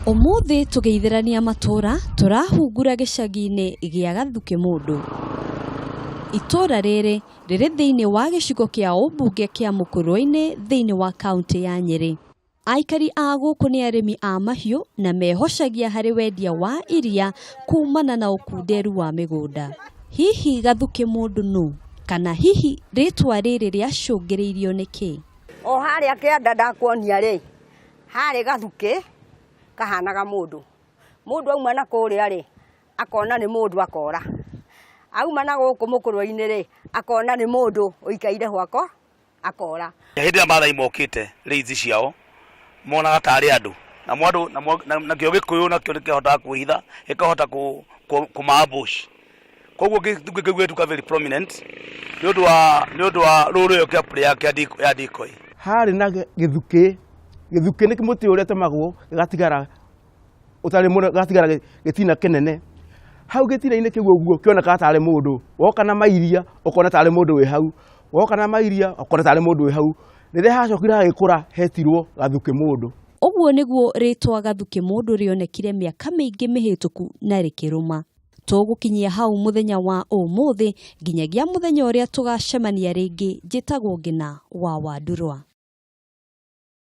Umuthi tugeitherania matura turahungura gicagi-ini gia Gathuke Mundu. Itura riri thiini wa gicigo kia ubunge kia Mukurwe-ini thiini wa kaunti ya Nyeri. Aikari a guku ni arimi a mahiu na mehocagia hari wendia wa iria kumana na ukunderu wa migunda. Hihi Gathuke Mundu nu kana hihi ritwa riri riacungiriirio niki? O haria kianda ndakuonia ri hari Gathuke kahanaga mundu auma na kuria ri akona ni mundu akora, auma na guku Mukurwe-ini ri akona ni mundu uikaire hwako akora. Hindi ya mathai mokite riithi ciao monaga tari andu na mwandu na kio Gikuyu na kio kihota kuhitha ikahota kumaambush. Koguo Gikuyu tuka very prominent ni undu wa ruru kia player ya Dikoi. Hari na Githuke ni kimuti uria temagwo gatigara utari muno gatigara gitina kinene. Hau gitina-ini kiu guo kioneka tari mundu woka na mairia ukona tari mundu wi hau, woka na mairia ukona tari mundu wi hau. Riria hacokire gikura hetirwo Gathuke Mundu. Uguo niguo ritwa Gathuke Mundu rionekire miaka mingi mihituku na rikiruma. Tugukinyia hau muthenya wa umuthi nginyagia muthenya uria tugacemania ringi njitagwo Ngina wa Wandurwa.